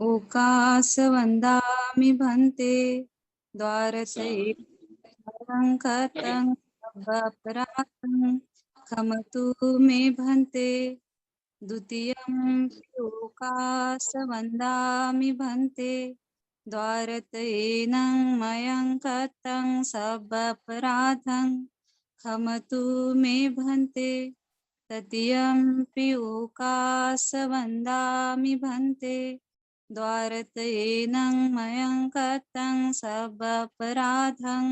ओकासवन्दामि भन्ते द्वारतैरं कतं अपराधं खमतु मे भन्ते द्वितीयं ओकासवन्दामि भन्ते द्वारतैनं मयं कतं सबपराधं खमतु मे भन्ते तृतीयंपि ओकासवन्दामि भन्ते द्वारतैनं मयं कतं सबपराधं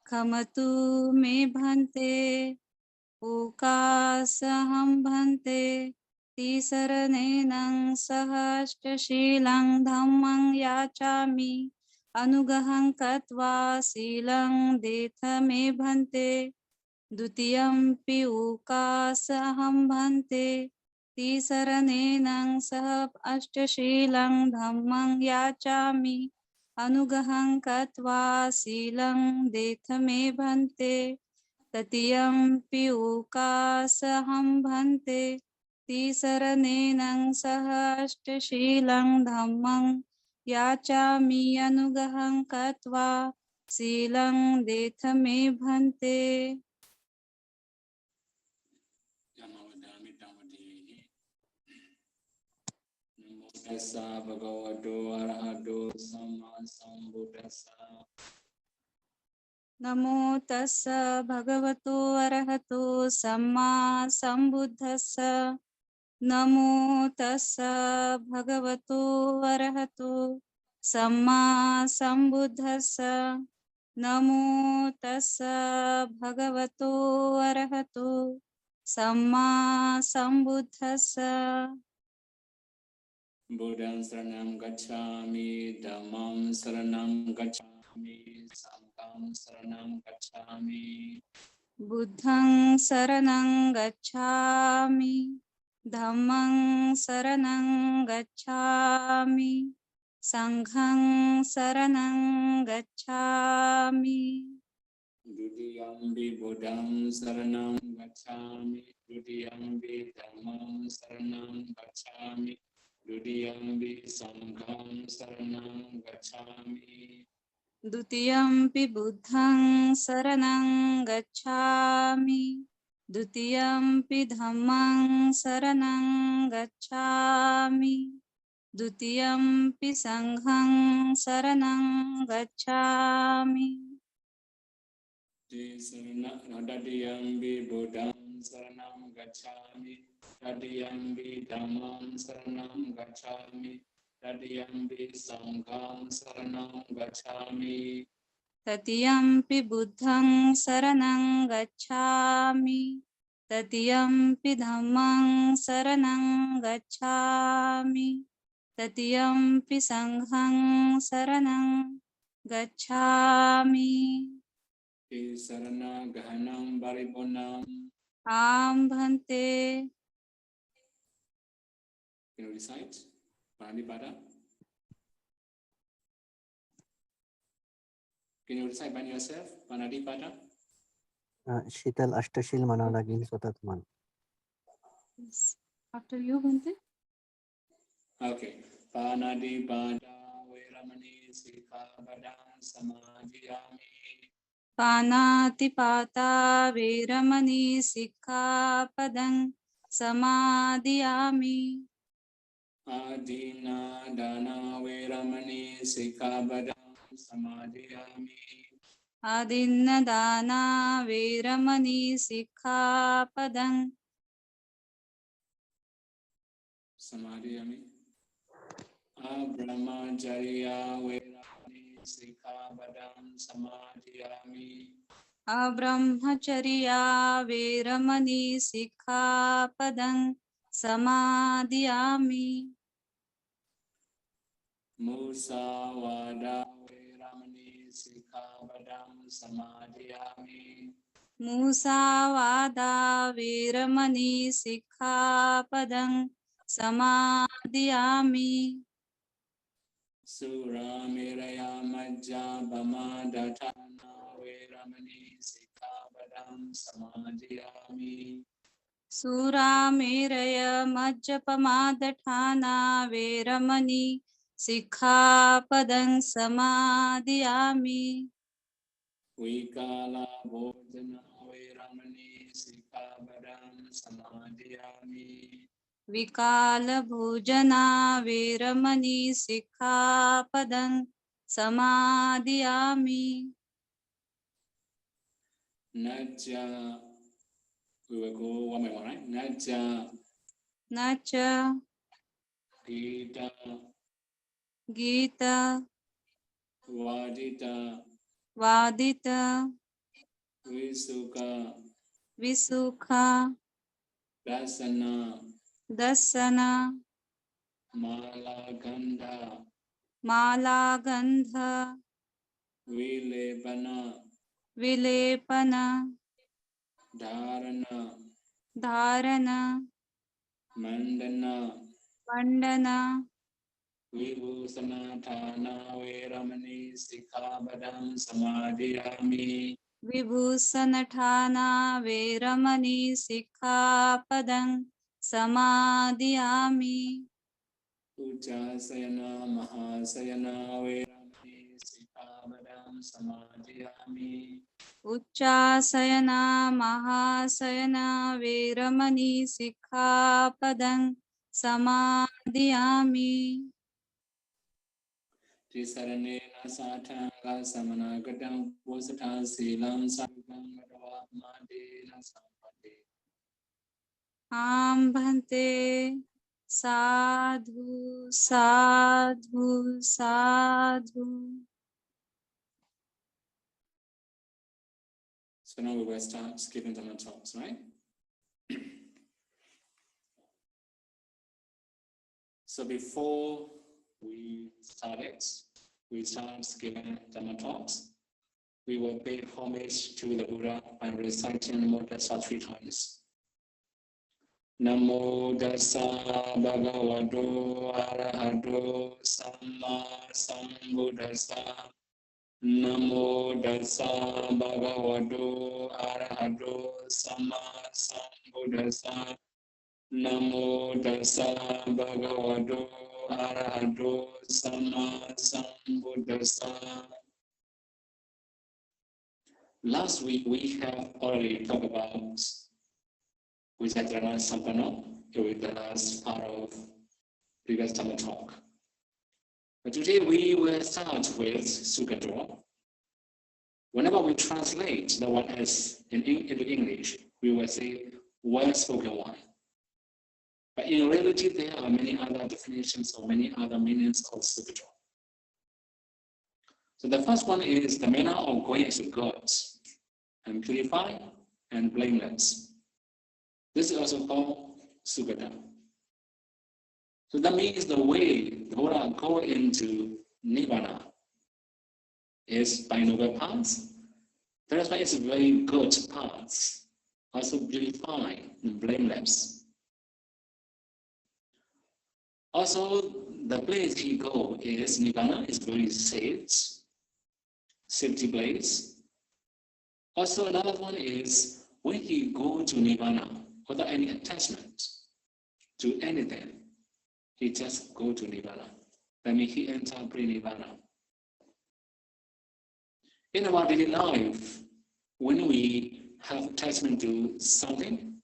खमतु मे भन्ते ओकासहं भन्ते तिसरनेनं सहस्रशीलं धम्मं याचामि अनुगहं कृत्वा शीलं देथ मे भन्ते द्वितीयंपि ओकासहं भन्ते तिसरनेनं सह अष्टशीलं धम्मं याचामि अनुगहं कृत्वा शीलं देथ मे भन्ते तृतीयंपि ओकासहं भन्ते तिसरनेनं सह अष्टशीलं धम्मं याचामि अनुगहं कृत्वा शीलं देथ मे भन्ते Tassa bhagavato arahato samma sambuddhassa. नमो तस्स भगवतो अरहतो सम्मा संबुद्धस्स नमो तस्स भगवतो अरहतो सम्मा संबुद्धस्स नमो तस्स भगवतो अरहतो सम्मा संबुद्धस्स Buddham saranam gacchami, Dhammam saranam gacchami, Sangham saranam gacchami. बुद्धं शरणं गच्छामि धम्मं शरणं गच्छामि संघं शरणं गच्छामि Dutiyambi Buddham saranam gacchami, Dutiyambi Dhammam saranam gacchami, Dutiyambi Sangham saranam gacchami. द्वितीयंपि बुद्धं शरणं गच्छामि द्वितीयंपि धम्मं शरणं गच्छामि द्वितीयंपि संघं शरणं गच्छामि Dadiyambi Buddham saranam gacchami, Dadiyambi Dhammam saranam gacchami, Dadiyambi Sangham saranam gacchami. तृतीयंपि बुद्धं शरणं गच्छामि तृतीयंपि धम्मं शरणं गच्छामि तृतीयंपि संघं शरणं गच्छामि Sarana Gahanam Baripunam. आं भन्ते Can you recite? Pranadipada? Can you recite by yourself? Pranadipada? शीतल अष्टशील म्हणावं लागेल स्वतः तुम्हाला. After you Bhante. Okay. Pranadipada Veramani Sikkhapadam Samadhiyami. पानातिपाता वेरमणि सिक्खापदं समादियामि Adina Dana Veramani Sikkhapadam Samadhiyami. आदिन्नदाना वेरमणि सिक्खापदं Samadhiyami. Abrahmacharya Veramani Sikkhapadam Samadhiyami. अब्रह्मचर्या वेरमणि सिक्खापदं समादियामि Musavada Veramani Sikkhapadam Samadhiyami. मुसावादा वेरमणि सिक्खापदं समादियामि Suramiraya Majjabama Dhatana Veramani Sikkhapadam Samadhiyami. सुरामेरय मज्जपमादठाना वेरमणि Sikkhapadang samadhiyami. Vikala bhojana veramani sikkhapadam samadhiyami. Vikala bhojana veramani sikkhapadang samadhiyami. Naja, we will go one by one, right? Naja, Nacha Gita, Gita Vadita, Vadita Visuka, Visukha Dasana, Dasana Malagandha, Malagandha Vilepana, Vilepana Dharana, Dharana Mandana, Vandana Vibhusana Thana Veramani Sikkhapadam Samadhiyami. Vibhusanathana Veramani Sikkhapadang Samadhiyami. Ujjasayana Mahasayana Veramani Sikkhapadam Samadhiyami. Uchchasayana Mahasayana Veramani Sikkhapadang Samadhiyami. Trisaranena Sathanga Samanagatam Posatha Silam Sankam Madhavadena Sampade. Ambhante Sadhu Sadhu Sadhu. So now we will start giving Dhamma talks, right? So before we start giving Dhamma talks, we will pay homage to the Buddha by reciting Namo Tassa 3 times. Namo Tassa Bhagavato Arahato Samma Sambuddhassa. Namo Tassa Bhagavato Arahato Samma Sambuddhassa. Namo Tassa Bhagavato Arahato Samma Sambuddhassa. Last week we have already talked about Vijayadharana Sampana with the last part of previous Dhamma talk. But today we will start with Sukadro. Whenever we translate the word as into English, we will say well-spoken one. But in reality, there are many other definitions or many other meanings of Sukadro. So the first one is the manner of going as God, and purified and blameless. This is also called Sukada. So that means the way the Buddha go into Nibbana is by noble paths. That's why it's very good paths, also purified and blameless. Also, the place he go is Nibbana is very safe, safety place. Also, another one is when he go to Nibbana without any attachment to anything, he just go to Nibbana. That means he enter pre-Nibbana. In our daily life, when we have attachment to something,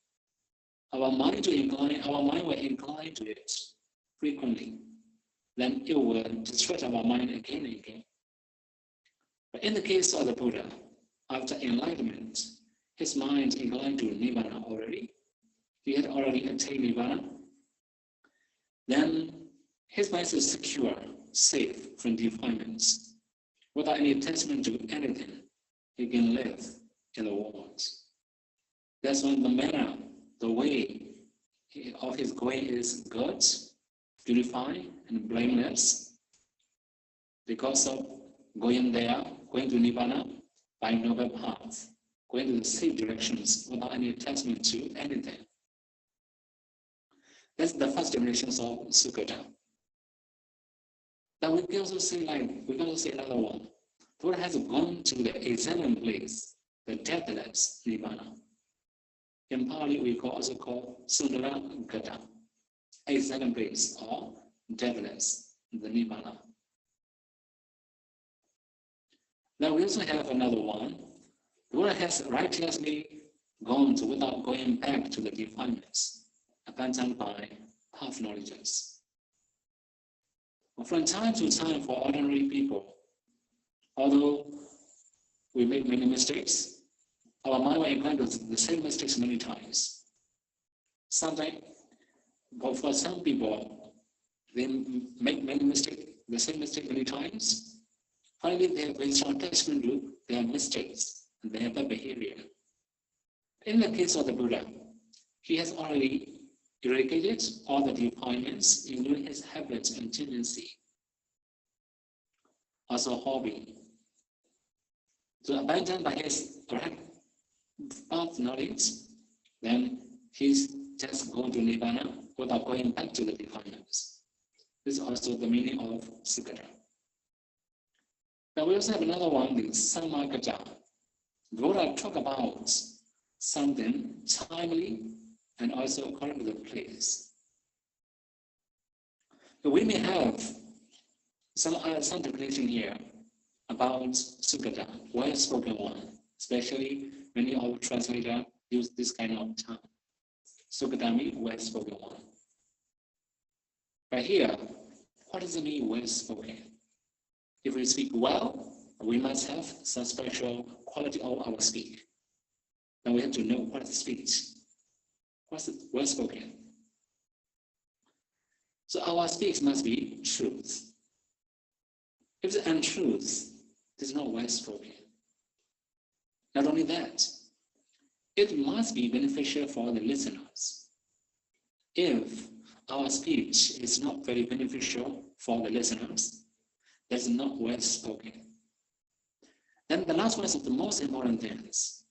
our mind will incline to it frequently. Then it will distract our mind again and again. But in the case of the Buddha, after enlightenment, his mind inclined to Nibbana already. He had already attained Nibbana. Then his mind is secure, safe from defilements. Without any attachment to anything, he can live in the world. That's when the manner, the way of his going is good, purified, and blameless. Because of going there, going to Nibbana by noble path, going to the safe directions without any attachment to anything. That's the first definition of Sukata. Then we can also say another one. The Buddha has gone to the examined place, the deathless Nibbana. In Pali, we also call Sundara Gata, examined place or deathless the Nibbana. Now we also have another one. The Buddha has righteously gone without going back to the defilements abandoned by half knowledges. From time to time, for ordinary people, although we make many mistakes, our mind will encounter the same mistakes many times. Sometimes, but for some people, they make many mistakes, the same mistake many times. Finally, they have a strong attachment to their mistakes and their bad behavior. In the case of the Buddha, he has already eradicated all the defilements, including his habits and tendency, also hobby. So abandoned by his correct path knowledge, then he's just going to Nibbana without going back to the defilements. This is also the meaning of Sukata. Now we also have another one, the Sammakaja. Buddha talk about something timely and also according to the place. But we may have some definition here about Sukata, well-spoken one, especially many of translators use this kind of term. Sukata means well-spoken one. But here, what does it mean well-spoken? If we speak well, we must have some special quality of our speech. Then we have to know what is speech. What's well-spoken? So our speech must be truth. If it's untruth, it is not well-spoken. Not only that, it must be beneficial for the listeners. If our speech is not very beneficial for the listeners, that's not well-spoken. Then the last one is the most important things.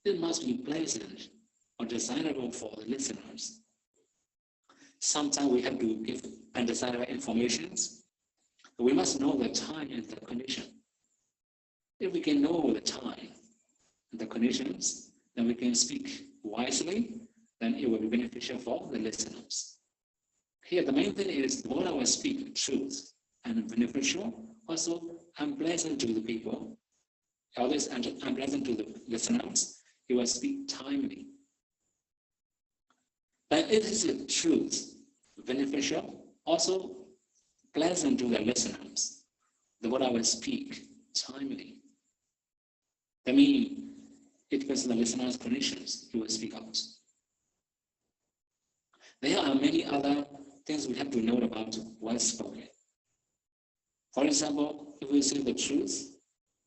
It must be pleasant or desirable for the listeners. Sometimes we have to give undesirable information. We must know the time and the condition. If we can know the time and the conditions, then we can speak wisely, then it will be beneficial for the listeners. Here, the main thing is the Buddha will speak truth and beneficial, also unpleasant to the people. Always unpleasant to the listeners, he will speak timely. But it is the truth, beneficial, also pleasant to the listeners. The Buddha will speak timely. That means it depends on the listener's conditions, he will speak out. There are many other things we have to know about well-spoken. For example, if we say the truth,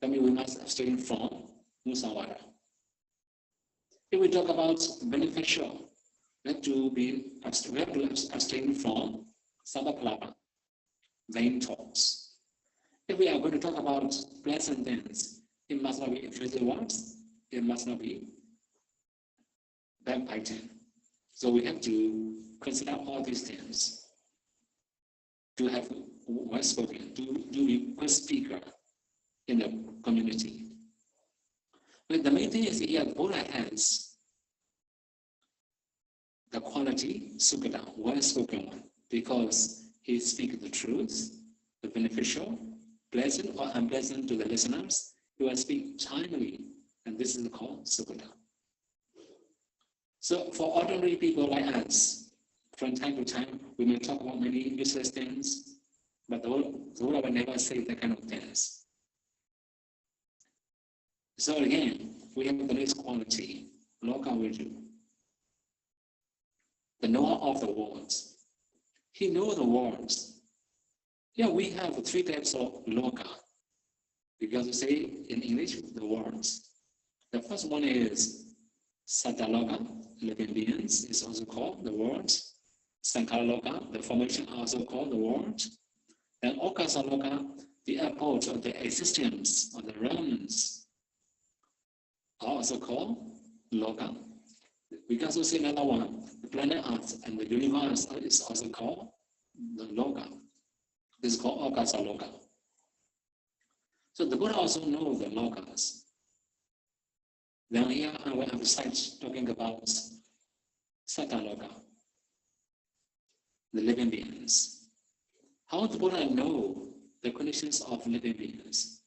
that means we must abstain from musawara. If we talk about beneficial, we have to abstain from sabapalapa, vain talks. If we are going to talk about pleasant things, it must not be intrusive words, it must not be backbiting. So we have to consider all these things to have well spoken, to be a speaker in the community. But the main thing is here, the Buddha has the quality, sukata, well-spoken one, because he speaks the truth, the beneficial, pleasant or unpleasant to the listeners. He will speak timely, and this is called sukata. So for ordinary people like us, from time to time, we may talk about many useless things, but the Buddha will never say that kind of things. So again, we have the next quality, loka virtue. The knower of the words. He knows the words. Yeah, we have three types of loka, because we say in English the words. The first one is sattaloka, living beings, is also called the words. Sankhara-loka, the formation, also called the words. And okasa-loka, the abode of the existence of the realms, also called loka. We can also say another one, the planet Earth and the universe is also called the loka. This is called okasa-loka. So the Buddha also knows the lokas. Then here I will emphasize talking about sattaloka, the living beings. How the Buddha know the conditions of living beings?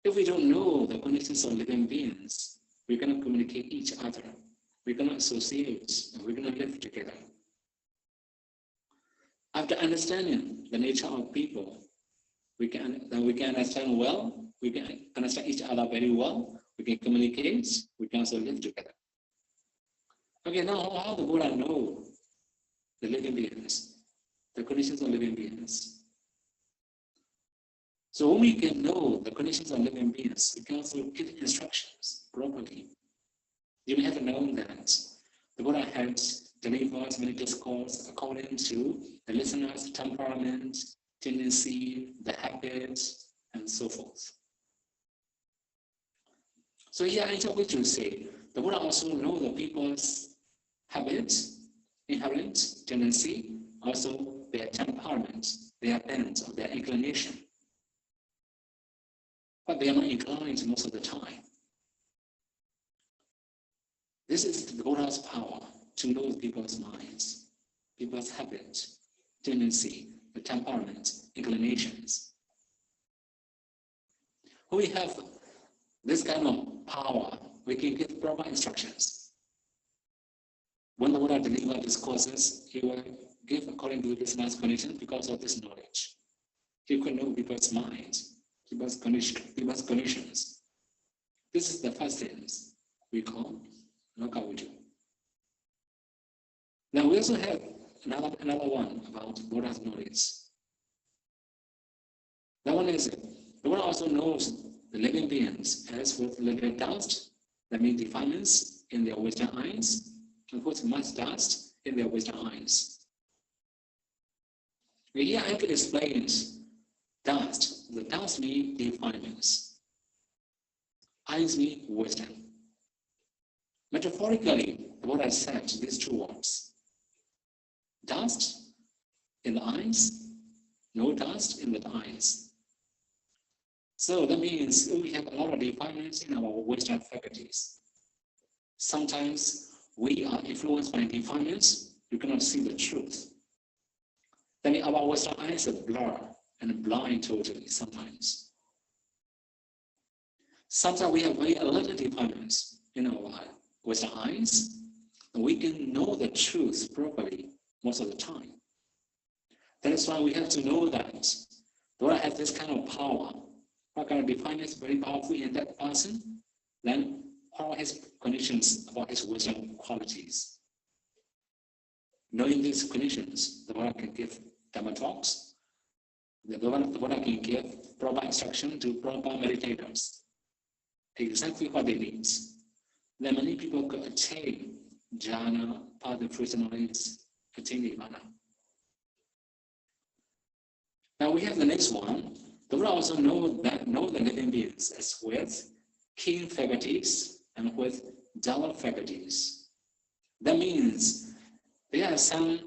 If we don't know the conditions of living beings, we cannot communicate each other. We cannot associate. We cannot live together. After understanding the nature of people, we can understand well. We can understand each other very well. We can communicate. We can also live together. Okay, now how the Buddha know the living beings, the conditions of living beings? So when we can know the conditions of living beings, we can also give instructions properly. You may have known that the Buddha had delivered many discourses according to the listener's temperament, tendency, the habits, and so forth. So here I wish to say, the Buddha also knows the people's habits, inherent tendency, also their temperament, their bent, or their inclination. But they are not inclined most of the time. This is the Buddha's power to know people's minds, people's habits, tendency, the temperament, inclinations. When we have this kind of power, we can give proper instructions. When the Buddha delivered discourses, he will give according to this man's condition because of this knowledge. He could know people's minds, people's conditions. This is the first thing we call Lokavuju. Now we also have another one about Buddha's knowledge. That one is, the Buddha also knows the living beings as with little dust, that means defilements in their wisdom eyes, and puts much dust in their wisdom eyes. Here I can explain dust. The dust means defilements. Eyes mean wisdom. Metaphorically, the Buddha said these two words. Dust in the eyes, no dust in the eyes. So that means we have a lot of defilements in our wisdom faculties. Sometimes we are influenced by defilements, you cannot see the truth. Then our wisdom eyes are blurred and blind totally sometimes. Sometimes we have very alert defilements in our wisdom eyes, and we can know the truth properly most of the time. That is why we have to know that the Buddha has this kind of power. What kind of defilements is very powerful in that person? Then what are his conditions about his wisdom qualities? Knowing these conditions, the Buddha can give Dhamma talks. The Buddha can give proper instruction to proper meditators. Exactly what they need. Then many people could attain jhana, path of fruition knowledge, attain nirvana. Now we have the next one. The Buddha also know the living beings as with keen faculties and with dull faculties. That means there are some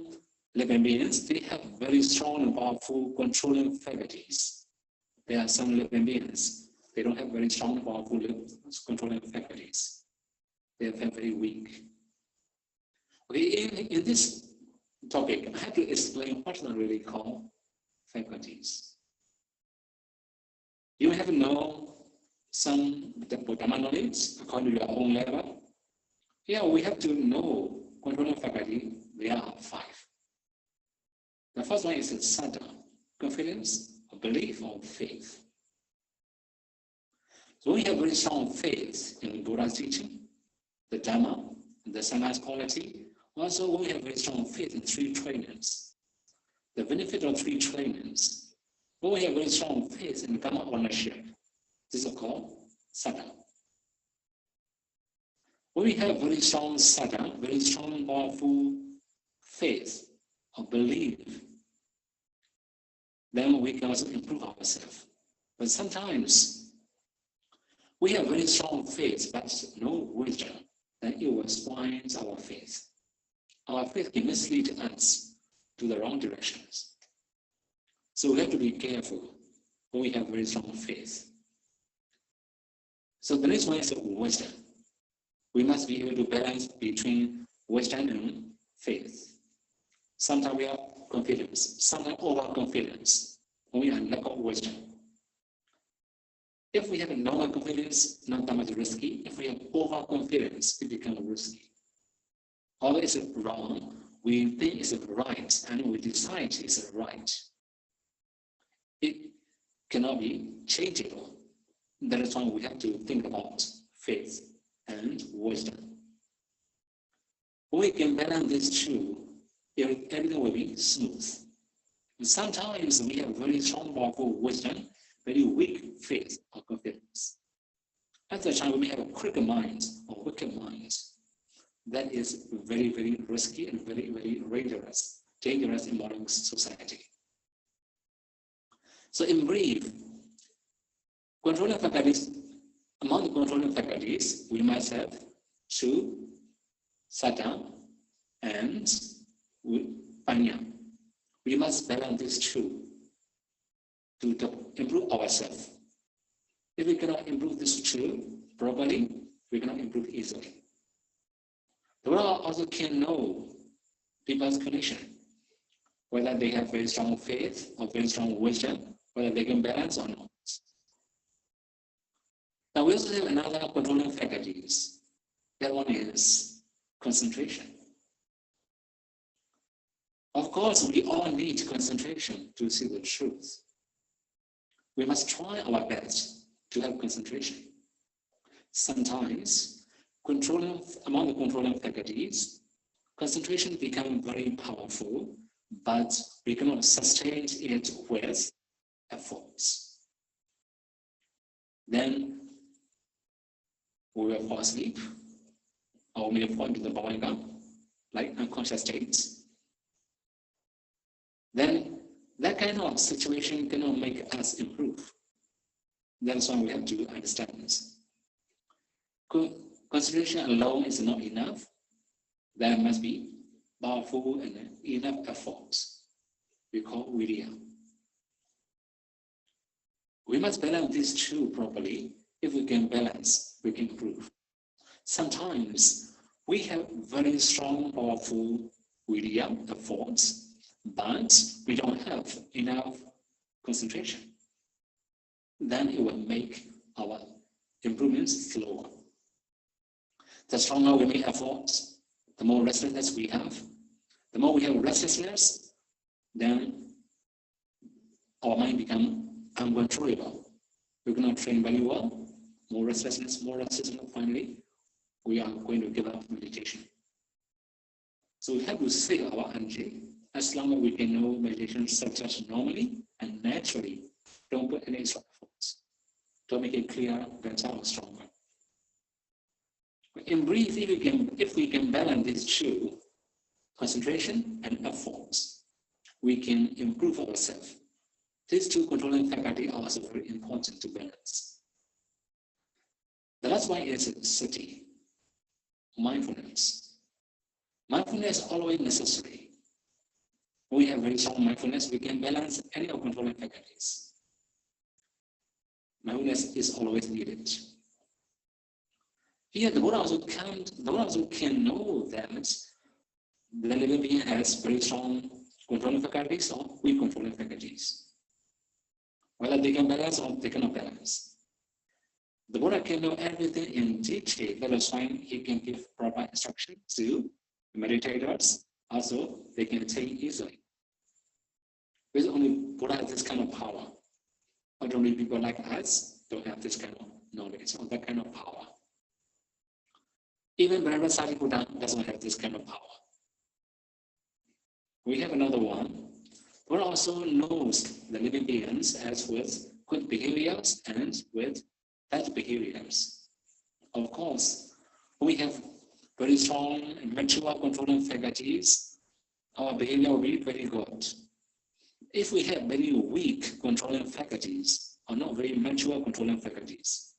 living beings, they have very strong and powerful controlling faculties. There are some living beings, they don't have very strong and powerful controlling faculties. They are very weak. Okay, in this topic, I have to explain what I really call faculties. You have to know some Dhamma knowledge according to your own level. Here we have to know controlling faculty. There are 5. The first one is saddha, confidence, or belief, or faith. So we have very strong faith in Buddha's teaching, the Dhamma, the Sangha's quality. Also, we have very strong faith in 3 trainings. The benefit of 3 trainings. We have very strong faith in Dhamma ownership. This is called saddha. When we have very strong saddha, very strong, powerful faith or belief, then we can also improve ourselves. But sometimes we have very strong faith, but no wisdom, then it will spoil our faith. Our faith can mislead us to the wrong directions. So we have to be careful when we have very strong faith. So the next one is wisdom. We must be able to balance between wisdom and faith. Sometimes we have confidence, sometimes overconfidence, when we are lack of wisdom. If we have normal confidence, not that much risky. If we have overconfidence, it becomes risky. Although it's wrong, we think it's right, and we decide it's right. It cannot be changeable. That is why we have to think about faith and wisdom. When we can balance these two, everything will be smooth. Sometimes we have very strong, powerful wisdom, very weak faith or confidence. At the time, we may have a quick mind or wicked mind. That is very, very risky and very, very dangerous in modern society. So in brief, controlling faculties, among the controlling faculties, we must have two, saddha and panya. We must balance these two to improve ourselves. If we cannot improve these two properly, we cannot improve easily. The Buddha also can know people's condition, whether they have very strong faith or very strong wisdom, whether they can balance or not. Now we also have another controlling faculties. That one is concentration. Of course, we all need concentration to see the truth. We must try our best to have concentration. Sometimes, among the controlling faculties, concentration becomes very powerful, but we cannot sustain it with efforts. Then we will fall asleep, or we will fall into the bhavanga, like unconscious states. Then that kind of situation cannot make us improve. That's why we have to understand this. Concentration alone is not enough. There must be powerful and enough efforts. We call virya. We must balance these two properly. If we can balance, we can improve. Sometimes we have very strong, powerful virya efforts, but we don't have enough concentration. Then it will make our improvements slower. The stronger we make efforts, the more restlessness we have. The more we have restlessness, then our mind becomes uncontrollable. We cannot train very well. More restlessness, finally, we are going to give up meditation. So we have to save our energy. As long as we can know meditation success normally and naturally, don't put any extra efforts. Don't make it clear, better or stronger. In brief, if we can balance these two, concentration and efforts, we can improve ourselves. These two controlling faculties are also very important to balance. The last one is sati, mindfulness. Mindfulness is always necessary. When we have very strong mindfulness, we can balance any of controlling faculties. Mindfulness is always needed. Here, the Buddha also can know that the living being has very strong controlling faculties or weak controlling faculties. Whether they can balance or they cannot balance. The Buddha can know everything in detail. That is why he can give proper instruction to meditators. Also, they can take easily. Because only Buddha has this kind of power. Ordinary people like us don't have this kind of knowledge or that kind of power. Even Buddhanussati Buddha doesn't have this kind of power. We have another one. Buddha also knows the living beings as with good behaviors and with bad behaviors. Of course, when we have very strong and mature controlling faculties, our behavior will be very good. If we have very weak controlling faculties, or not very mature controlling faculties,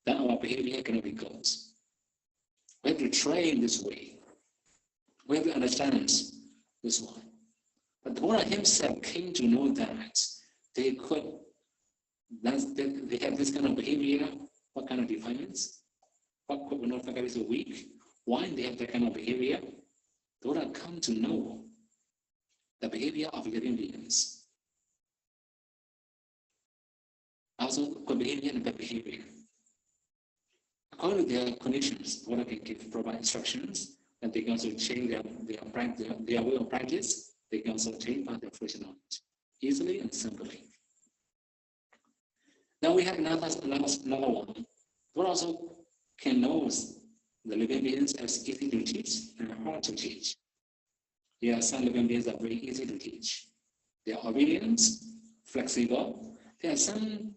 then our behavior cannot be good. We have to train this way. We have to understand this one. But the Buddha himself came to know that they have this kind of behavior. What kind of defilements? What controlling faculties are weak? Why they have that kind of behavior? The Buddha come to know the behavior of living beings. Also, good behavior and bad behavior. According to their conditions, Buddha can provide instructions, and they can also change their way of practice. They can also change by their first knowledge, easily and simply. Now we have another one. Buddha also can know the living beings as easy to teach and hard to teach. There are some living beings that are very easy to teach. They are obedient, flexible. There are some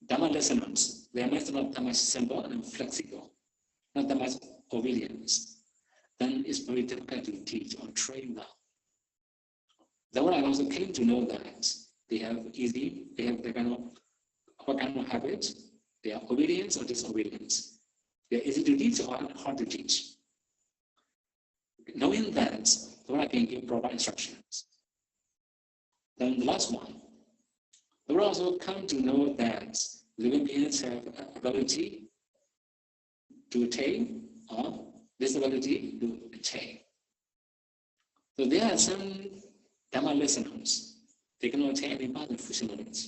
Dhamma listeners. They are not that much simple and flexible, not that much obedience. Then it's very difficult to teach or train them. Then I also came to know that they have what kind of habit? They are obedience or disobedience. They are easy to teach or hard to teach. Knowing that, I can give proper instructions. Then the last one, we will also come to know that living beings have ability to attain or disability to attain. So there are some Dhamma listeners, they cannot attain any part of functionality.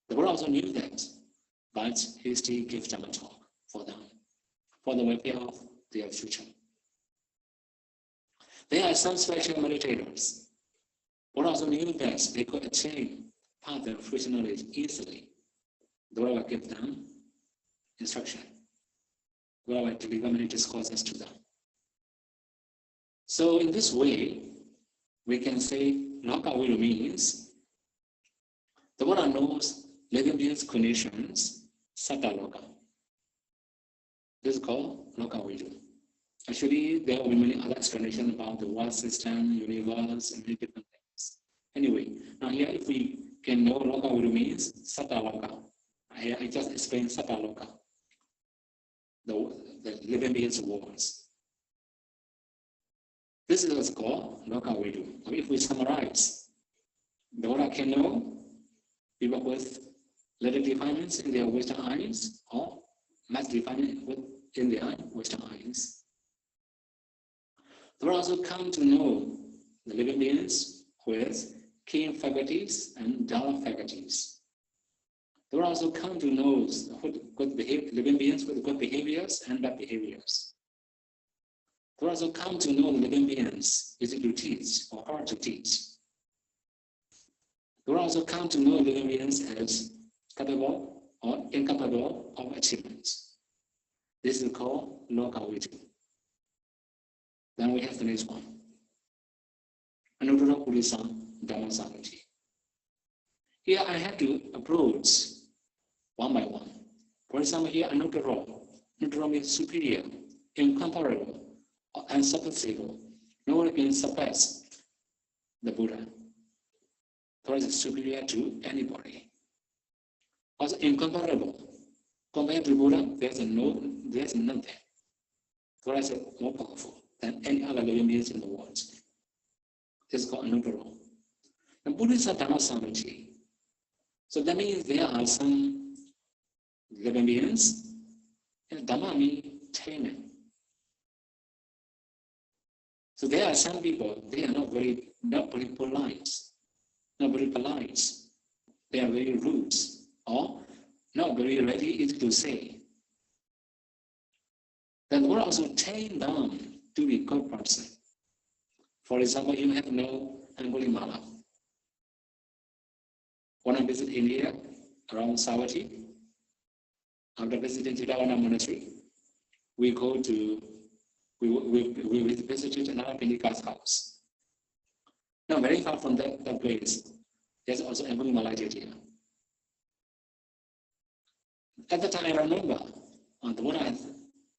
The Buddha also knew that, but he still gives Dhamma talk for them, for the welfare of their future. There are some special meditators. Buddha also knew that they could attain part of future knowledge easily. The Buddha will give them instruction. The Buddha will deliver many discourses to them. So in this way, we can say Loka Vidu means the Buddha knows living beings' conditions, Satta Loka. This is called Loka Vidu. Actually, there will be many other explanations about the world system, universe, and many different things. Anyway, now here if we can know Loka Vidu means Satta Loka. I just explained Satta Loka, the living beings' worlds. This is what's called Loka Vidu. If we summarize, the Buddha can know people with little defilements in their wisdom eyes or mass defilement in their wisdom eyes. They will also come to know the living beings with keen faculties and dull faculties. They will also come to know living beings with good behaviors and bad behaviors. They will also come to know the living beings easy to teach or hard to teach. They will also come to know living beings as capable or incapable of achievements. This is called Loka Vidu. Then we have the next one. Anuttara Purisa Dhamma Samati. Here I have to approach one by one. For example, here Anuttara. Anuttara means superior, incomparable, and surpassable. No one can surpass the Buddha. Torah is superior to anybody. Also incomparable. Compared to Buddha, there's nothing. Torah is more powerful than any other living beings in the world. This is called Anuttara. The Buddhists are Dhamma Samati. So that means there are some living beings, and Dhamma means attainment. So there are some people, they are not very polite. They are very rude, or not very ready easy to say. Then we'll also train them to be a good person. For example, you have no Angulimala. When I visit India, around Savatthi, after visiting Chidavana monastery, we visited another Pendika's house. Now, very far from that place, there's also Angulimala Jetiya. At the time, I remember the Buddha had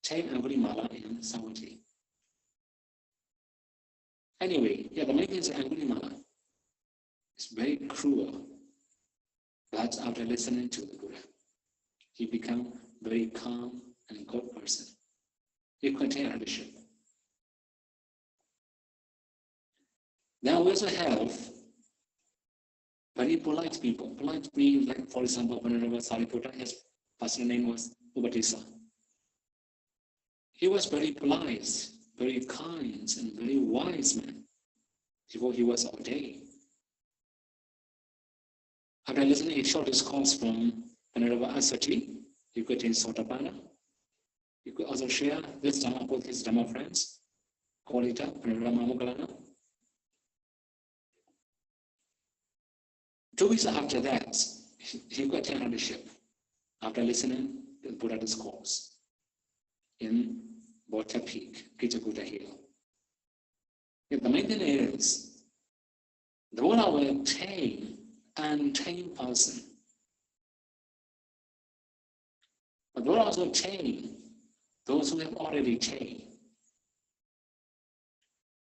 taken Angulimala in Savatthi. Anyway, the main thing is Angulimala is very cruel. But after listening to the Buddha, he became very calm and good person. He contained leadership. Now we also have very polite people. Polite means, like, for example, Venerable Sariputta, his personal name was Upadisa. He was very polite, very kind, and very wise man. before he was ordained. After listening to a short discourse from Buddhanussati, he could attain Sotapanna. He could also share this Dhamma with his Dhamma friends, Kolita, Panorama. 2 weeks after that, he got a leadership after listening to the Buddha discourse in Bota Peak, Kichakuta Hill. The main thing is, the Buddha will tame an untamed person. But the Buddha also tame those who have already tamed.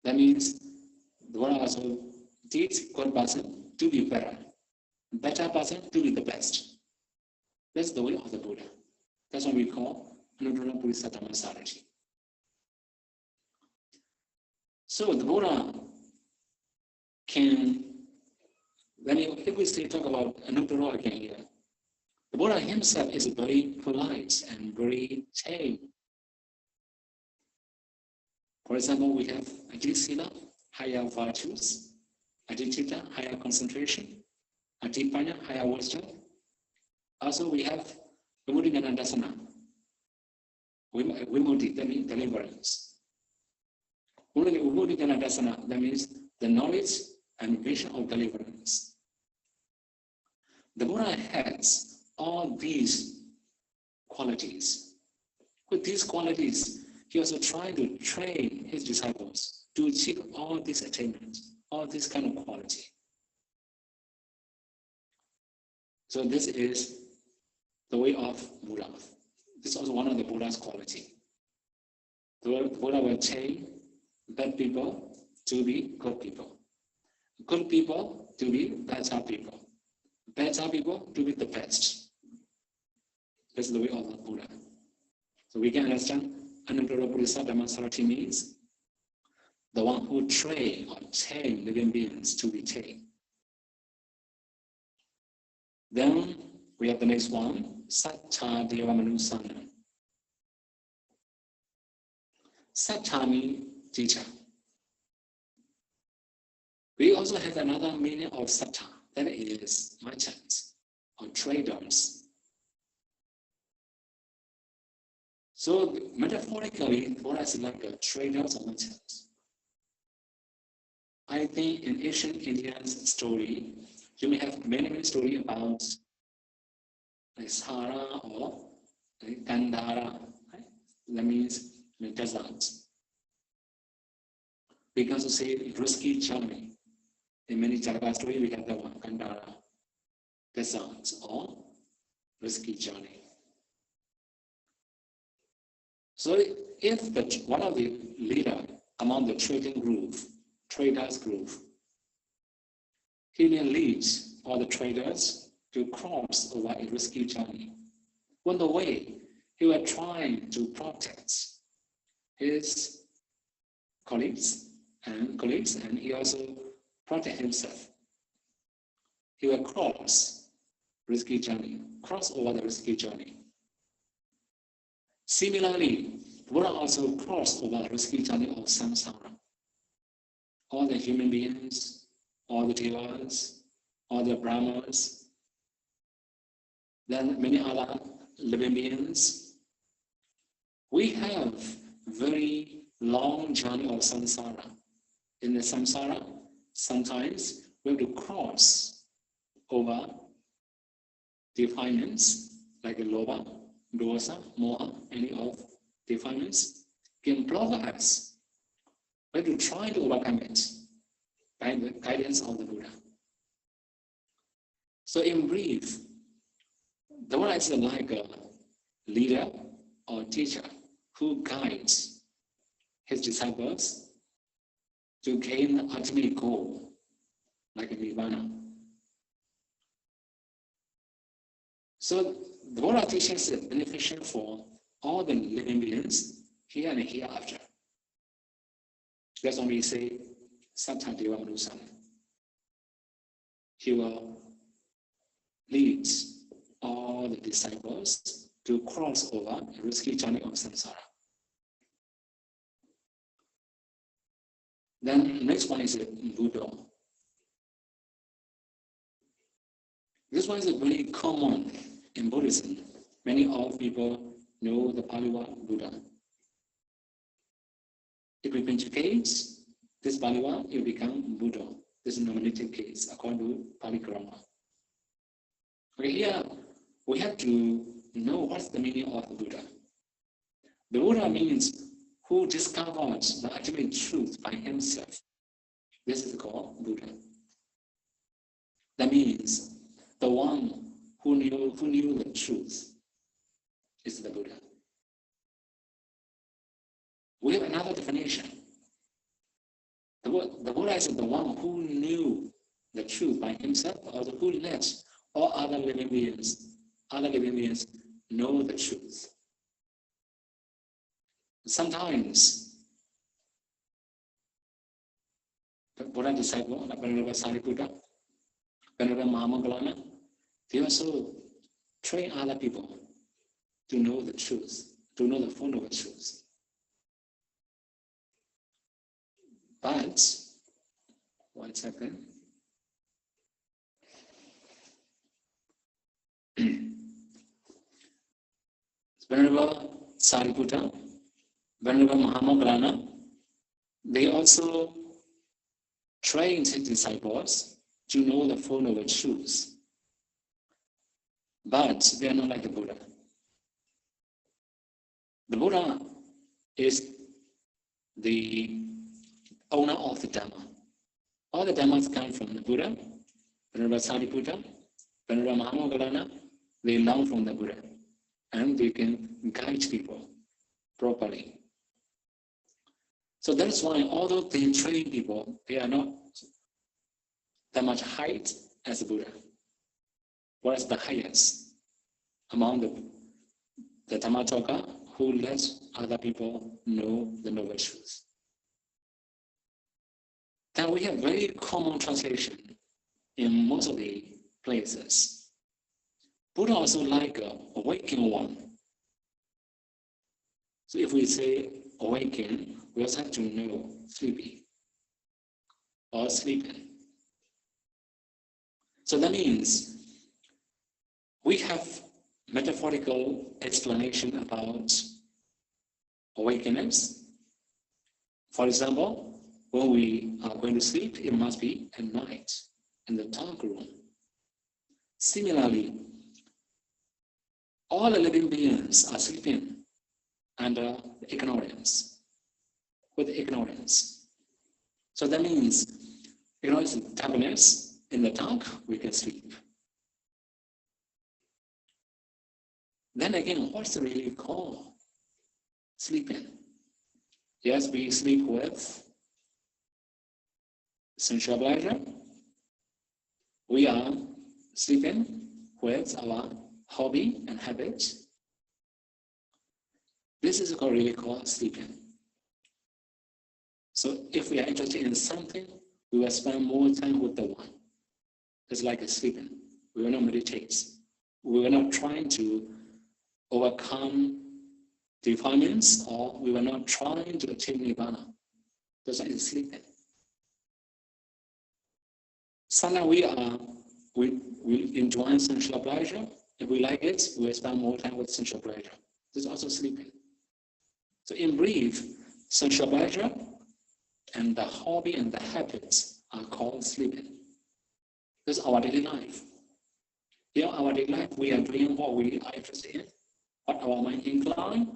That means the Buddha also teaches good person to be better person to be the best. That's the way of the Buddha. That's what we call Anuttara Purisa Dhammasarati. So the Buddha can, if we talk about Anuttara again here, the Buddha himself is very polite and very tame. For example, we have Adisila, higher virtues, Aditita, higher concentration, Adipanya, higher wisdom. Also, we have Vimudi Ganandasana, Vimudi, that means deliverance. Vimudi Ganandasana, that means the knowledge and vision of deliverance. The Buddha has all these qualities. With these qualities, he also tried to train his disciples to achieve all these attainments, all this kind of quality. So this is the way of Buddha. This is also one of the Buddha's quality. The Buddha will train bad people to be good people. Good people to be better people. Better people to be the best. This is the way of the Buddha. So we can understand Anuttara Purisa Dhammasarati means the one who train or tame living beings to be tamed. Then we have the next one, Sattha Deva Manusana. Sattha means teacher. We also have another meaning of Sattha, that is merchants or traders. So metaphorically, Buddha is like a traders or merchants. I think in ancient Indian story, you may have many stories about Sahara or Gandhara. Right? That means the desert. We can also say risky journey. In many Java stories, we have the one Gandhara, desert or risky journey. So if one of the leader among the traders group, he then leads all the traders to cross over a risky journey. On the way, he was trying to protect his colleagues, and he also protect himself. He will cross over the risky journey. Similarly, Buddha also crossed over the risky journey of samsara. All the human beings, all the devas, all the brahmas, then many other living beings. We have very long journey of samsara. In the samsara, sometimes we have to cross over defilements like lobha, dosa, moha, any of defilements can block us. We have to try to overcome it by the guidance of the Buddha. So in brief, the Buddha is like a leader or teacher who guides his disciples to gain the ultimate goal, like a nirvana. So the Buddha teachings is beneficial for all the living beings here and hereafter. That's when we say Sattha Deva Manusana. He will lead all the disciples to cross over the risky journey of samsara. Then next one is Buddha. This one is very common in Buddhism. Many of people know the Pali word Buddha. If we conjugate this Pali word, it will become Buddha. This is nominative case according to Pali grammar. Okay, here we have to know what's the meaning of the Buddha. The Buddha means who discovered the ultimate truth by himself. This is called Buddha. That means the one who knew the truth is the Buddha. We have another definition. The Buddha is the one who knew the truth by himself, or who let all other living beings know the truth. Sometimes the Buddha disciple, like Venerable Sariputta, Venerable Mahamoggallana, they also train other people to know the truth, to know the full of the truth. But, one second. Venerable Sariputta, Venerable Mahamoggallana, they also trained his disciples to know the full of the truth. But they are not like the Buddha. The Buddha is the owner of the Dhamma. All the Dhammas come from the Buddha, Venerable Sariputta, Venerable Mahamoggallana. They learn from the Buddha, and they can guide people properly. So that's why, although they train people, they are not that much height as the Buddha. What is the highest among the Dhammataka who lets other people know the noble truth? Then we have very common translation in most of the places. Buddha also like awakened one. So if we say awaken, we also have to know sleepy or sleeping. So that means we have metaphorical explanation about awakeness. For example, when we are going to sleep, it must be at night in the dark room. Similarly, all the living beings are sleeping under ignorance, with ignorance. So that means ignorance is darkness. In the dark, we can sleep. Then again, what's really called sleeping? Yes, we sleep with sensual pleasure. We are sleeping with our hobby and habits. This is really called sleeping. So if we are interested in something, we will spend more time with the one. It's like sleeping. We will not meditate. We were not trying to overcome defilements, or we were not trying to achieve nibbana. That's why it's sleeping. Sometimes we enjoy sensual pleasure. If we like it, we will spend more time with sensual pleasure. This is also sleeping. So in brief, sensual pleasure and the hobby and the habits are called sleeping. This is our daily life. In our daily life, we are doing what we are interested in, what our mind inclined,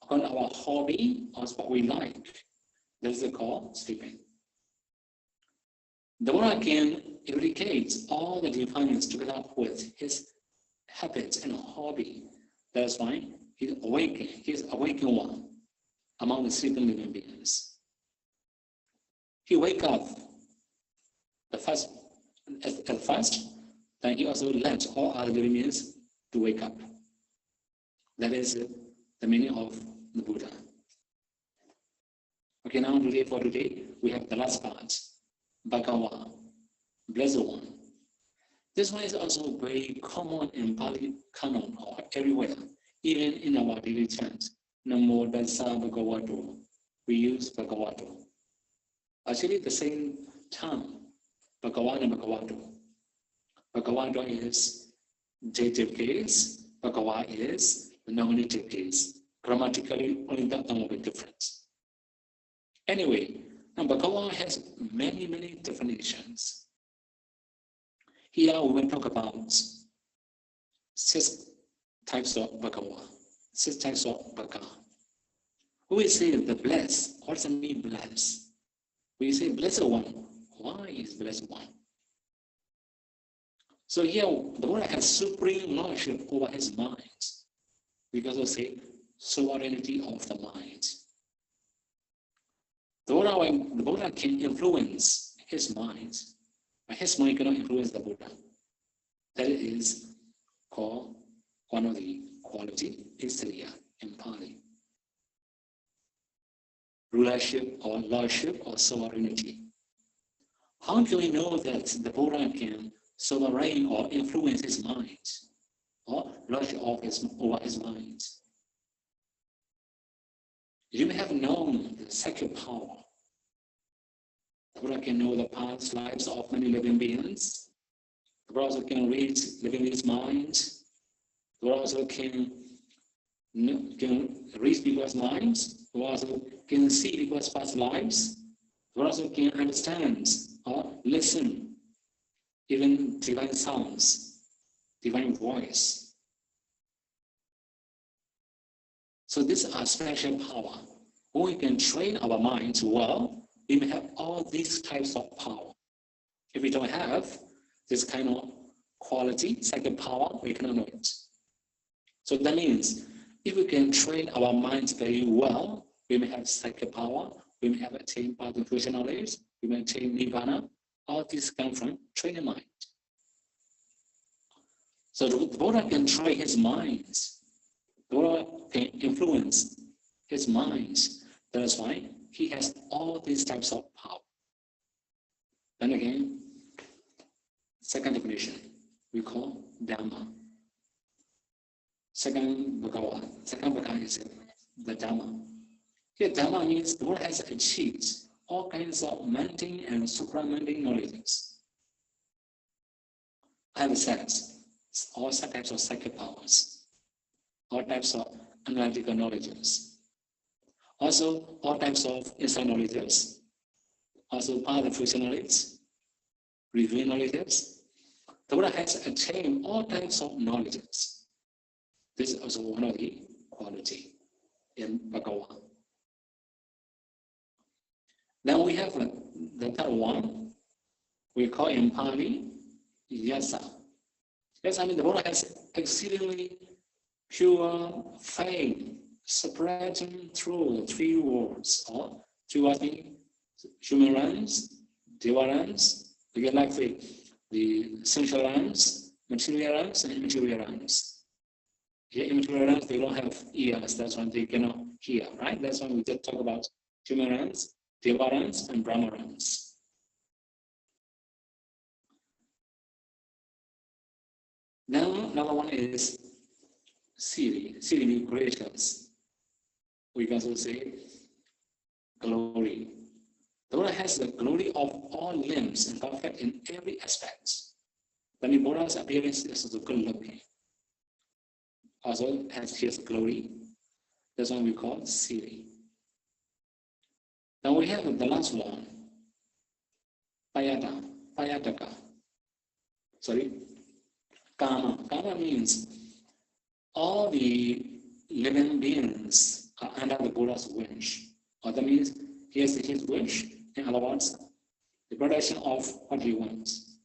on our hobby, or what we like. This is called sleeping. The Buddha can eradicate all the defilements together with his habits and hobby. That's why he's awakened. He's awakened one among the sleeping living beings. He wake up at first, then he also led all other living beings to wake up. That is the meaning of the Buddha. Okay, now for today, we have the last part, Bhagavan, Blessed One. This one is also very common in Pali Canon or everywhere, even in our daily chant. Namo Tassa Bhagavato. We use Bhagavato. Actually, the same term, Bhagavan and Bhagavado. Bhagavado is dative case, Bhagava is the nominative case. Grammatically, only that one will be different. Anyway, now Bhagava has many, many definitions. Here we will talk about 6 types of Bhagava, 6 types of Bhagava. We say the blessed. What does it mean, blessed? We say blessed one. Why is blessed one? So here, the Buddha has supreme lordship over his mind. We also say sovereignty of the mind. The Buddha can influence his mind, but his mind cannot influence the Buddha. That is called one of the quality Istariya in Pali. Rulership or lordship or sovereignty. How can we know that the Buddha can sovereign or influence his mind or lordship over his mind? You may have known the sacred power. The Buddha can know the past lives of many living beings. The Buddha also can read living beings' minds. The Buddha also can read people's minds. The Buddha also can see people's past lives. The Buddha also can understand or listen even divine sounds, divine voice. So these are special power. When we can train our minds well, we may have all these types of power. If we don't have this kind of quality, second power, we cannot know it. So that means if we can train our minds very well, we may have second power, we may have attained part-2 knowledge, we may attain nirvana. All these come from training mind. So the Buddha can train his minds. The Buddha can influence his minds. That is why he has all these types of power. Then again, second definition, we call Dhamma. Second Bhagava is the Dhamma. Here Dhamma means the Buddha has achieved all kinds of mundane and supramundane knowledges. I have said all types of psychic powers, all types of analytical knowledges, also all types of inside knowledges, also part-2 knowledge, revealed knowledges. The Buddha has attained all types of knowledges. This is also one of the quality in Bhagavad. Then we have the third one, we call in Pali, Yasa. Yasa means the Buddha has exceedingly pure faith, spreading through 3 worlds, or 3 worlds mean human realms, deva realms, again like the sensual realms, material realms, and immaterial realms. Here, immaterial realms, they don't have ears, that's why they cannot hear, right? That's why we just talk about human realms, deva realms, and Brahma realms. Now, number 1 is Siri. Siri means gracious. We can also say glory. The Buddha has the glory of all limbs and perfect in every aspect. The Buddha's appearance is also good looking. Also has his glory. That's what we call Siri. Now we have the last one, Payataka. Kama. Kama means all the living beings are under the Buddha's wish. Or that means he has his wish, in other words, the production of what he wants.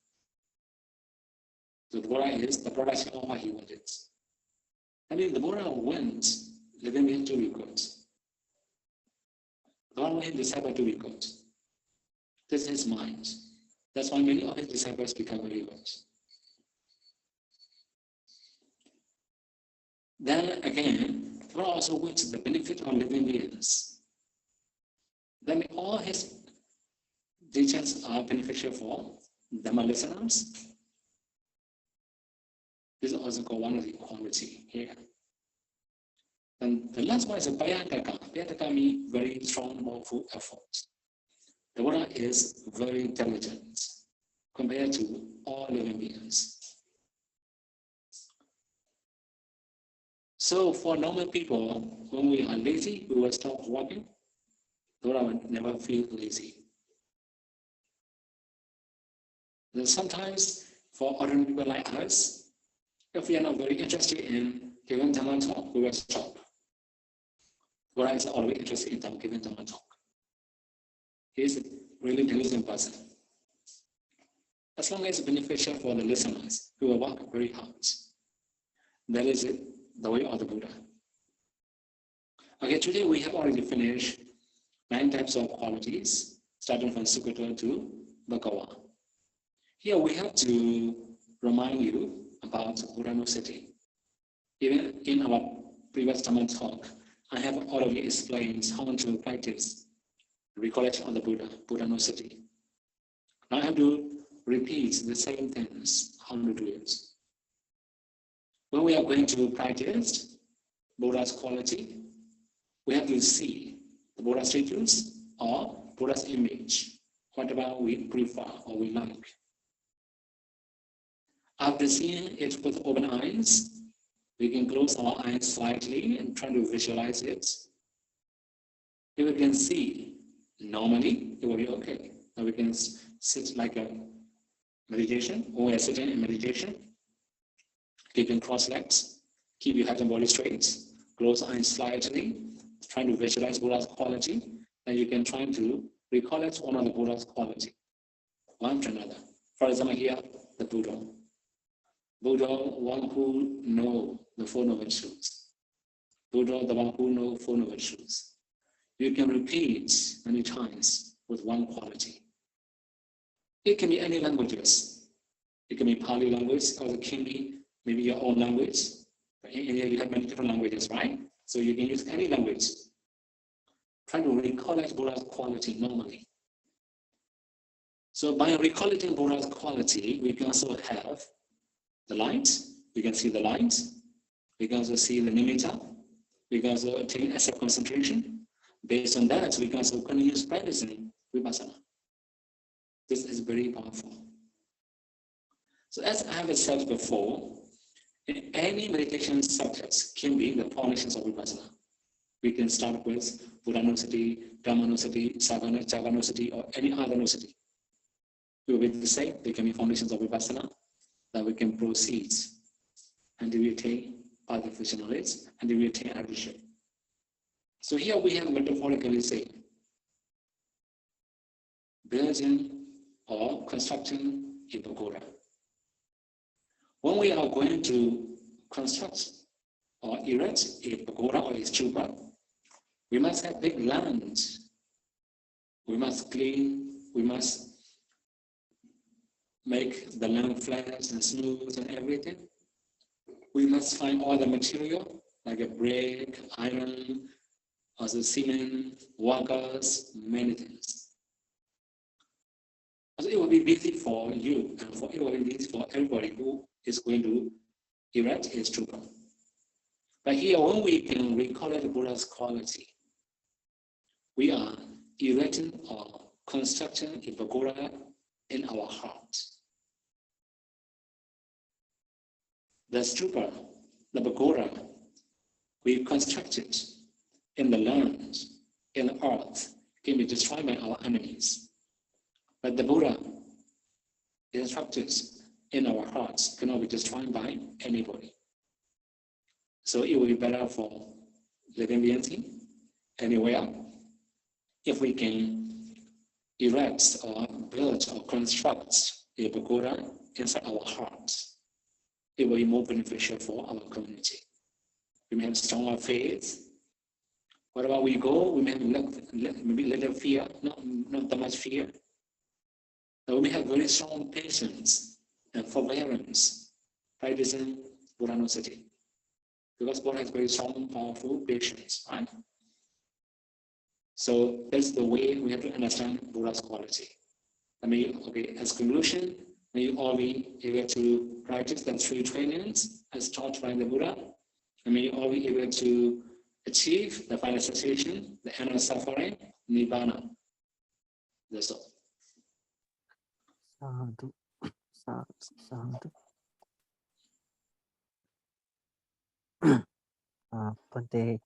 So the Buddha is the production of what he wanted. I mean, the Buddha wants living beings to be good. The Buddha wants his disciple to be good. This is his mind. That's why many of his disciples become very good. Then again, the Buddha also wants the benefit of living beings. Then all his teachings are beneficial for Dhamma listeners. This is also called one of the quality here. And the last one is a Payataka. Payataka means very strong, powerful effort. The Buddha is very intelligent compared to all living beings. So for normal people, when we are lazy, we will stop walking. The Buddha will never feel lazy. Then sometimes for ordinary people like us, if we are not very interested in giving Dhamma talk, we will stop. Buddha is always interested in giving Dhamma talk. He is a really intelligent person. As long as it's beneficial for the listeners, we will work very hard. That is it, the way of the Buddha. Okay, today we have already finished 9 types of qualities, starting from Sukata to Bhagawa. Here we have to remind you about Buddhanussati. Even in our previous Dhamma talk, I have already explained how to practice recollection of the Buddha, Buddhanussati. Now I have to repeat the same things, how to do it. When we are going to practice Buddha's quality, we have to see the Buddha's status or Buddha's image, whatever we prefer or we like. After seeing it with open eyes, we can close our eyes slightly and try to visualize it. If we can see normally, it will be okay. Now we can sit like a meditation, or we are sitting in meditation. You can cross legs, keep your head and body straight, close eyes slightly, trying to visualize Buddha's quality, and you can try to recollect one of the Buddha's quality, one to another. For example, here, the Buddha. Buddha, one who knows the Four Noble Truths. Buddha, the one who knows Four Noble Truths. You can repeat many times with one quality. It can be any languages. It can be Pali language, or it can be maybe your own language. In India, you have many different languages, right? So you can use any language. Try to recollect Buddha's quality normally. So by recollecting Buddha's quality, we can also have the light. We can see the light. We can also see the nimitta. We can also attain asset concentration. Based on that, we can also continue practicing vipassana. This is very powerful. So as I have said before, in any meditation subjects can be the foundations of vipassana. We can start with Buddhanussati, Dhammanussati, Sanghanussati, or any other nussati. We will be the same. They can be foundations of vipassana that we can proceed until we attain artificial knowledge, until we attain arisha. So here we have metaphorically say, building or constructing a pagoda. When we are going to construct or erect a pagoda or a stupa, we must have big land. We must clean, we must make the land flat and smooth and everything. We must find all the material, like a brick, iron, also cement, workers, many things. So it will be busy for you, and it will be busy for everybody who is going to erect a stupa. But here, when we can recollect Buddha's quality, we are erecting or constructing a pagoda in our heart. The stupa, the pagoda, we constructed in the land, in the earth, can be destroyed by our enemies. But the Buddha instructed in our hearts cannot be destroyed by anybody. So it will be better for living beings anywhere if we can erect or build or construct a pagoda inside our hearts. It will be more beneficial for our community. We may have stronger faith. Wherever we go, we may have maybe little fear, not that much fear. But we may have very strong patience and forbearance practicing Buddhanussati. Because Buddha has very strong, powerful patience, right? So that's the way we have to understand Buddha's quality. As conclusion, may you all be able to practice the 3 trainings as taught by the Buddha, and may you all be able to achieve the final cessation, the end of suffering, Nibbana. That's all. Sadhu, sadhu. Bhante,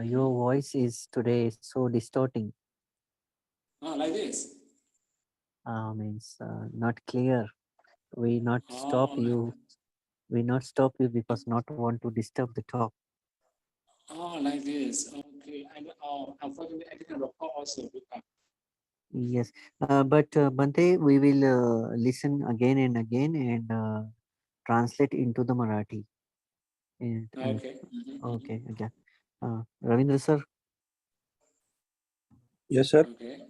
your voice is today so distorting. Like this. Means not clear. We not stop Like you. We not stop you because not want to disturb the talk. like this. Okay. And unfortunately, I didn't record also. Yes, but Bhante, we will listen again and again and translate into the Marathi. And Okay. okay, again. Ravindra sir, Yes, sir. Okay.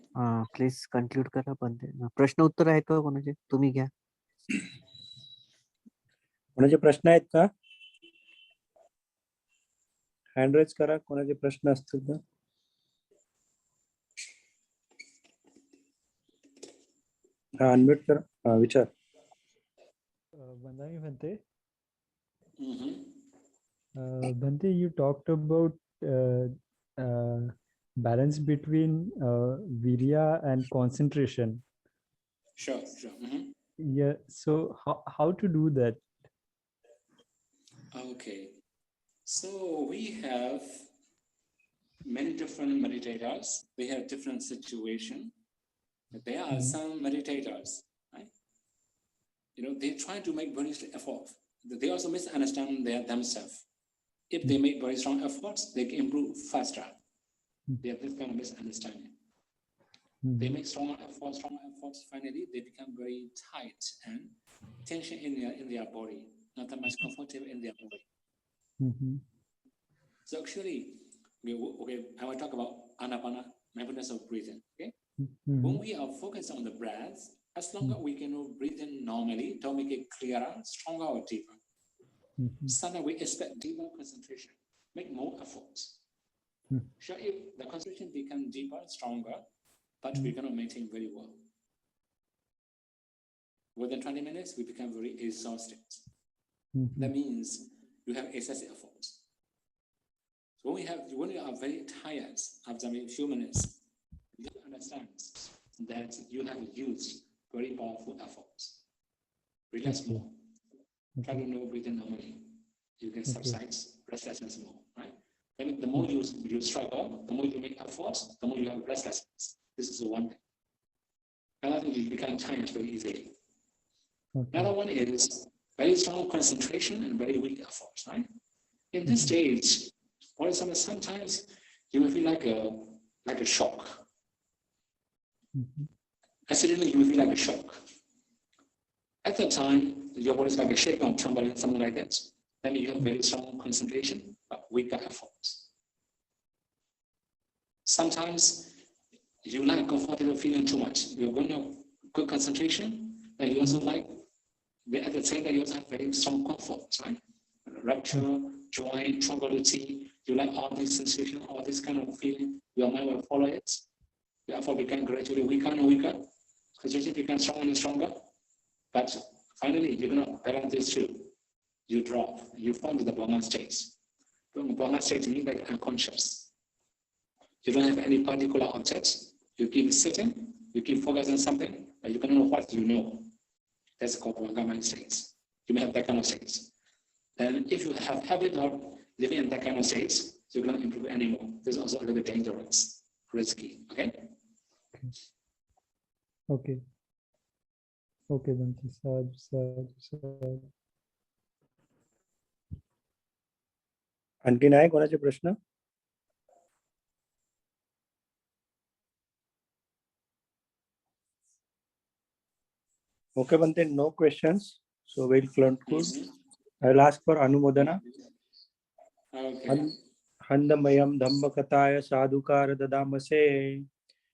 Please conclude करा Bhante. प्रश्न उत्तर आहेत का कोणाचे? तुम्ही घ्या. कोणाचे प्रश्न आहेत का? हँड रेज करा कोणाचे प्रश्न असतील तर. हा अनम्यूट करा. हा विचार. Vandami Bhante. Mm-hmm. Bhante, you talked about balance between virya and concentration. Sure. Mm-hmm. Yeah. So how to do that? Okay. So we have many different meditators. They have different situation. There are some meditators, right? They try to make very strong effort. They also misunderstand themselves. If they make very strong efforts, they can improve faster. They have this kind of misunderstanding. They make strong efforts. Finally, they become very tight and tension in their body, not that much comfortable in their body. So actually, okay, I will talk about anapana, mindfulness of breathing. Okay, when we are focused on the breath, as long as we can breathe in normally, don't make it clearer, stronger, or deeper. Sometimes we expect deeper concentration, make more efforts. Sure, if the concentration becomes deeper, stronger, but we cannot maintain very well. Within 20 minutes, we become very exhausted. That means you have excessive efforts. So when you are very tired after a few minutes, you understand that you have used very powerful efforts. Relax more. Try to know breathing normally. You can subside restlessness more, right? And the more you struggle, the more you make efforts, the more you have restlessness. This is the one thing. Another thing, you become tired very easily. Another one is very strong concentration and very weak efforts, right? In this stage, for example, sometimes you will feel like a shock. Accidentally, you will feel like a shock. At that time, your body is like a shake or trembling, something like that. Then you have very strong concentration, but weaker efforts. Sometimes you like comfortable feeling too much. You're going to good concentration, and you also like, at the same time, you also have very strong comfort, right? Rapture, joy, tranquility. You like all these sensations, all this kind of feeling. Your mind will follow it. Therefore, become gradually weaker and weaker. Concentration becomes stronger and stronger. But finally, you're going to balance this too. You drop. You fall into the Brahma state. Brahma state means like unconscious. You don't have any particular objects. You keep sitting. You keep focusing on something, but you don't know what you know. That's called Brahma states. You may have that kind of states. And if you have habit of living in that kind of states, you're going to improve anymore. This is also a little bit dangerous, risky. Okay? Okay. Okay, Bhante. Sad. आणखी नाही कोणाचे प्रश्न? Okay, Bhante, no questions. So we'll conclude. I will ask for Anumodana. Okay. Handamayam Dhammakathaya Sadhukara Dadamase.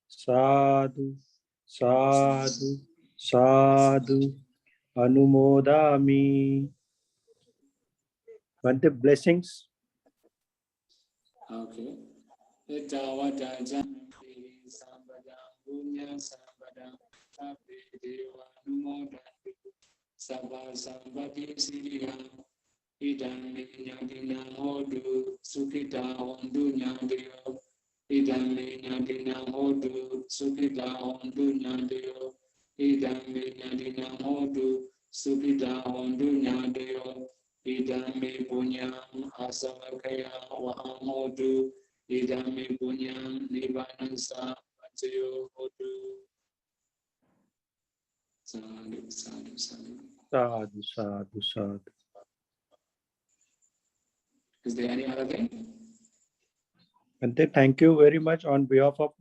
Sadhu, sadhu, sadhu. Anumodami. Bhante, blessings. Okay. Idam nyadina hodu sukita hondu nyadeo. Idam nyadina hodu Supita hondu nyandeyo, idame nyandina hodu, supita hondu nyandeyo, idame punyam asamakaya wahamodu, idame punyam nibanansa pachayo hodu. Sadhu, sadhu, sadhu. Sadhu, sadhu, sadhu. Is there any other thing? Bante, thank you very much on behalf of